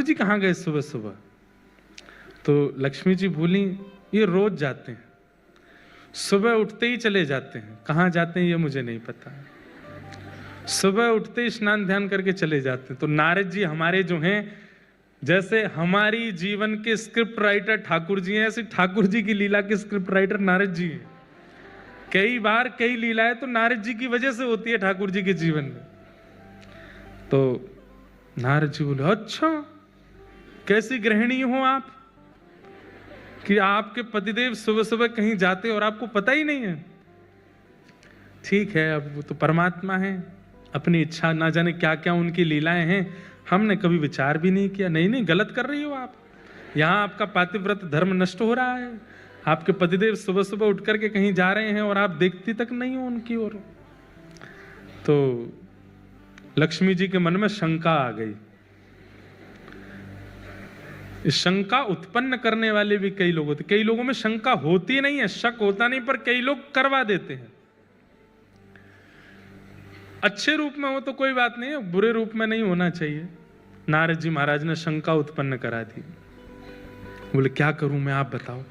जी कहाँ गए सुबह सुबह? तो लक्ष्मी जी बोली, ये रोज जाते हैं, सुबह उठते ही चले जाते हैं। कहाँ जाते हैं ये मुझे नहीं पता, सुबह उठते ही स्नान ध्यान करके चले जाते हैं। तो नारद जी हमारे जो हैं, जैसे हमारी जीवन के स्क्रिप्ट राइटर ठाकुर जी हैं, ऐसे ठाकुर जी की लीला के स्क्रिप्ट राइटर नारद जी हैं। कई बार कई लीलाएं तो नारद जी की वजह से होती है ठाकुर जी के जीवन में। तो नारद जी बोले, अच्छा कैसी गृहिणी हो आप कि आपके पतिदेव सुबह सुबह कहीं जाते और आपको पता ही नहीं है? ठीक है, अब वो तो परमात्मा है, अपनी इच्छा, ना जाने क्या क्या उनकी लीलाएं हैं, हमने कभी विचार भी नहीं किया। नहीं नहीं, गलत कर रही हो आप, यहाँ आपका पातिव्रत धर्म नष्ट हो रहा है। आपके पतिदेव सुबह सुबह उठ करके कहीं जा रहे हैं और आप देखती तक नहीं हो उनकी ओर। तो लक्ष्मी जी के मन में शंका आ गई। इस शंका उत्पन्न करने वाले भी कई लोग होते। कई लोगों में शंका होती नहीं है, शक होता नहीं, पर कई लोग करवा देते हैं। अच्छे रूप में हो तो कोई बात नहीं है, बुरे रूप में नहीं होना चाहिए। नारद जी महाराज ने शंका उत्पन्न करा दी। बोले क्या करूं मैं, आप बताओ।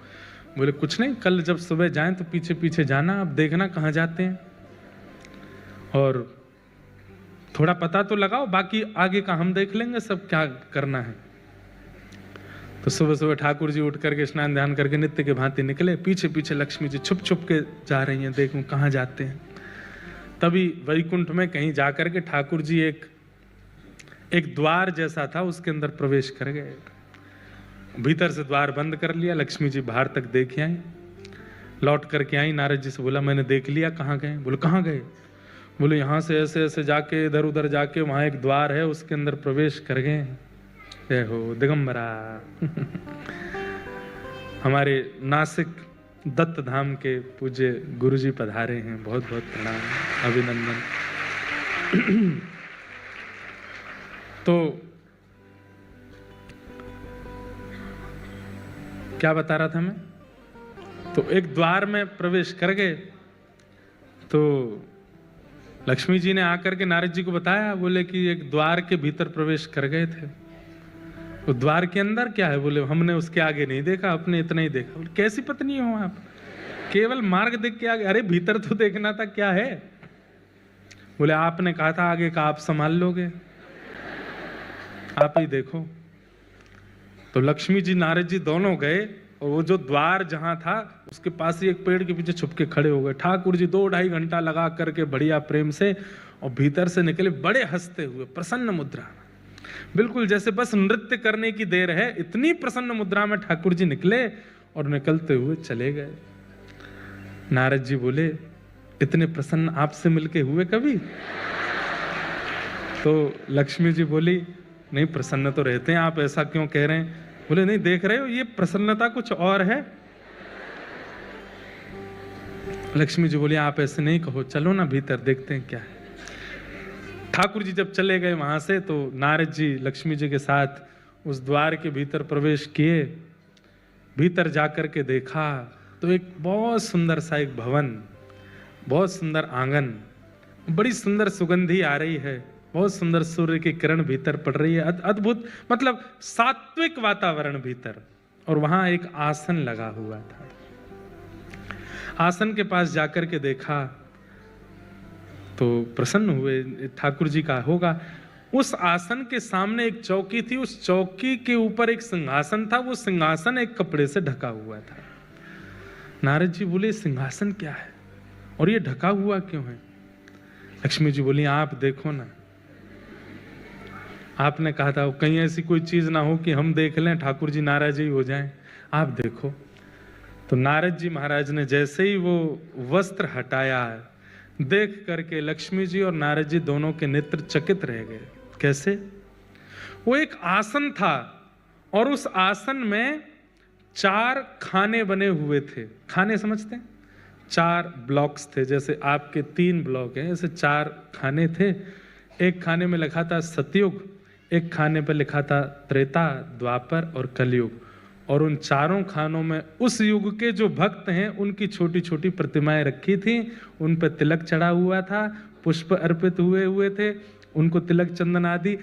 बोले कुछ नहीं, कल जब सुबह जाएं तो पीछे पीछे जाना, आप देखना कहाँ जाते हैं और थोड़ा पता तो लगाओ, बाकी आगे का हम देख लेंगे, सब क्या करना है। तो सुबह सुबह ठाकुर जी उठ करके स्नान ध्यान करके नित्य के भांति निकले। पीछे पीछे लक्ष्मी जी छुप छुप के जा रही हैं, देखूं कहाँ जाते हैं। तभी वैकुंठ में कहीं जाकर के ठाकुर जी एक द्वार जैसा था, उसके अंदर प्रवेश कर गए। भीतर से द्वार बंद कर लिया। लक्ष्मी जी बाहर तक देख आई, लौट करके आई। नारद जी से बोला, मैंने देख लिया, कहाँ गए? बोले कहाँ गए? बोले यहाँ से ऐसे ऐसे जाके इधर उधर जाके वहाँ एक द्वार है, उसके अंदर प्रवेश कर गए। जय हो दिगंबरा। हमारे नासिक दत्त धाम के पूज्य गुरु जी पधारे हैं, बहुत बहुत प्रणाम, अभिनंदन। तो क्या बता रहा था मैं? तो एक द्वार में प्रवेश कर गए। तो लक्ष्मी जी ने आकर के नारद जी को बताया, बोले कि एक द्वार के भीतर प्रवेश कर गए थे। तो द्वार के अंदर क्या है? बोले हमने उसके आगे नहीं देखा, अपने इतना ही देखा। बोले कैसी पत्नी हो आप, केवल मार्ग देख के आगे? अरे भीतर तो देखना था, क्या है? बोले आपने कहा था आगे का आप संभाल लोगे, आप ही देखो। तो लक्ष्मी जी नारद जी दोनों गए और वो जो द्वार जहां था उसके पास ही एक पेड़ के पीछे छुप के खड़े हो गए। ठाकुर जी 2-2.5 घंटा लगा करके बढ़िया प्रेम से, और भीतर से निकले बड़े हंसते हुए, प्रसन्न मुद्रा, बिल्कुल जैसे बस नृत्य करने की देर है, इतनी प्रसन्न मुद्रा में ठाकुर जी निकले और निकलते हुए चले गए। नारद जी बोले, इतने प्रसन्न आपसे मिलके हुए कभी? तो लक्ष्मी जी बोली, नहीं प्रसन्न तो रहते हैं, आप ऐसा क्यों कह रहे हैं? बोले नहीं, देख रहे हो ये प्रसन्नता कुछ और है। लक्ष्मी जी बोली, आप ऐसे नहीं कहो, चलो ना भीतर देखते हैं क्या है। ठाकुर जी जब चले गए वहां से, तो नारद जी लक्ष्मी जी के साथ उस द्वार के भीतर प्रवेश किए। भीतर जाकर के देखा तो एक बहुत सुंदर सा एक भवन, बहुत सुंदर आंगन, बड़ी सुंदर सुगंधी आ रही है, बहुत सुंदर सूर्य की किरण भीतर पड़ रही है, अद्भुत, मतलब सात्विक वातावरण भीतर। और वहां एक आसन लगा हुआ था। आसन के पास जाकर के देखा तो प्रसन्न हुए, ठाकुर जी का होगा। उस आसन के सामने एक चौकी थी, उस चौकी के ऊपर एक सिंहासन था, वो सिंहासन एक कपड़े से ढका हुआ था। नारद जी बोले, सिंहासन क्या है और ये ढका हुआ क्यों है? लक्ष्मी जी बोली, आप देखो ना, आपने कहा था कहीं ऐसी कोई चीज ना हो कि हम देख लें, ठाकुर जी नाराज ही हो जाएं, आप देखो। तो नारद जी महाराज ने जैसे ही वो वस्त्र हटाया, देख करके लक्ष्मी जी और नारद जी दोनों के नेत्र चकित रह गए। कैसे? वो एक आसन था और उस आसन में 4 खाने बने हुए थे। खाने समझते हैं? 4 ब्लॉक्स थे, जैसे आपके 3 ब्लॉक हैं, ऐसे 4 खाने थे। एक खाने में लिखा था सतयुग, एक खाने पर लिखा था त्रेता, द्वापर और कलयुग। और उन चारों खानों में उस युग के जो भक्त हैं उनकी छोटी छोटी प्रतिमाएं रखी थी, उन पर तिलक चढ़ा हुआ था, पुष्प अर्पित हुए थे, उनको तिलक चंदन आदि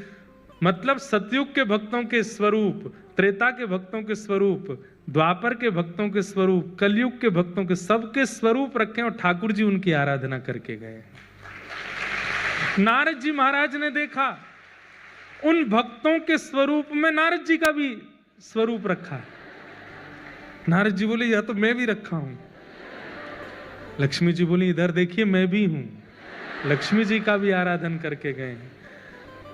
मतलब सतयुग के भक्तों के स्वरूप, त्रेता के भक्तों के स्वरूप, द्वापर के भक्तों के स्वरूप, कलयुग के भक्तों के, सबके स्वरूप रखे और ठाकुर जी उनकी आराधना करके गए। नारद जी महाराज ने देखा उन भक्तों के स्वरूप में नारद जी का भी स्वरूप रखा है। नारद जी बोले यह तो मैं भी रखा हूं। लक्ष्मी जी बोली इधर देखिए मैं भी हूं। लक्ष्मी जी का भी आराधन करके गए हैं।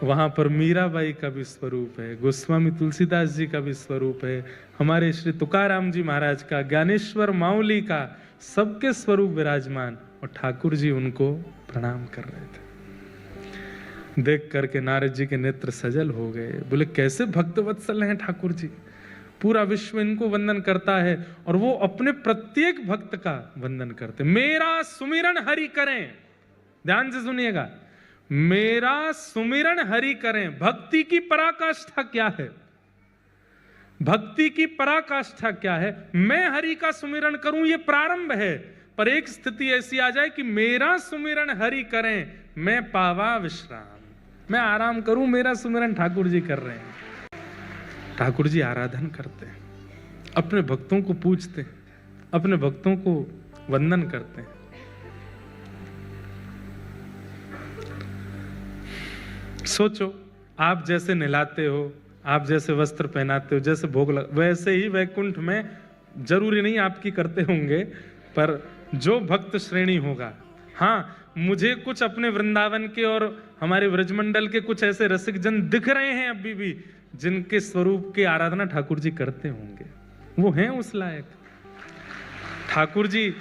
वहां पर मीराबाई का भी स्वरूप है, गोस्वामी तुलसीदास जी का भी स्वरूप है, हमारे श्री तुकाराम जी महाराज का, ज्ञानेश्वर माउली का, सबके स्वरूप विराजमान, और ठाकुर जी उनको प्रणाम कर रहे थे। देख करके नारद जी के नेत्र सजल हो गए। बोले कैसे भक्त वत्सल हैं ठाकुर जी, पूरा विश्व इनको वंदन करता है और वो अपने प्रत्येक भक्त का वंदन करते। मेरा सुमिरन हरि करें, ध्यान से सुनिएगा, मेरा सुमिरन हरि करें। भक्ति की पराकाष्ठा क्या है? भक्ति की पराकाष्ठा क्या है? मैं हरि का सुमिरन करूं, ये प्रारंभ है, पर एक स्थिति ऐसी आ जाए कि मेरा सुमिरन हरि करें, मैं पावा विश्राम, मैं आराम करूं, मेरा सुमिरन ठाकुर जी कर रहे हैं। ठाकुर जी आराधन करते हैं, अपने भक्तों को पूजते हैं, अपने भक्तों को वंदन करते हैं। सोचो, आप जैसे नहलाते हो, आप जैसे वस्त्र पहनाते हो, जैसे भोग वैसे ही वैकुंठ में, जरूरी नहीं आपकी करते होंगे, पर जो भक्त श्रेणी होगा। हाँ, मुझे कुछ अपने वृंदावन के और हमारे व्रजमंडल के कुछ ऐसे रसिक जन दिख रहे हैं अभी भी, जिनके स्वरूप की आराधना ठाकुर जी करते होंगे, वो हैं उस लायक। ठाकुर जी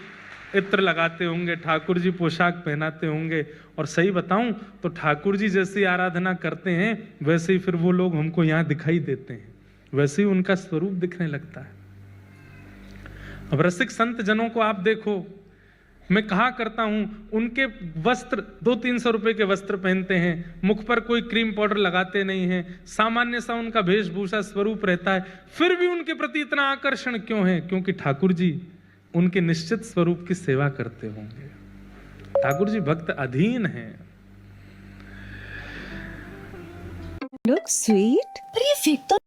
इत्र लगाते होंगे, ठाकुर जी पोशाक पहनाते होंगे, और सही बताऊं तो ठाकुर जी जैसी आराधना करते हैं वैसे ही फिर वो लोग हमको यहाँ दिखाई देते हैं, वैसे ही उनका स्वरूप दिखने लगता है। अब रसिक संत जनों को आप देखो, मैं कहा करता हूं, उनके वस्त्र 200-300 रुपए के वस्त्र पहनते हैं, मुख पर कोई क्रीम पाउडर लगाते नहीं हैं, सामान्य सा उनका वेशभूषा स्वरूप रहता है, फिर भी उनके प्रति इतना आकर्षण क्यों है? क्योंकि ठाकुर जी उनके निश्चित स्वरूप की सेवा करते होंगे। ठाकुर जी भक्त अधीन हैं। Looks sweet, but you फेंक तो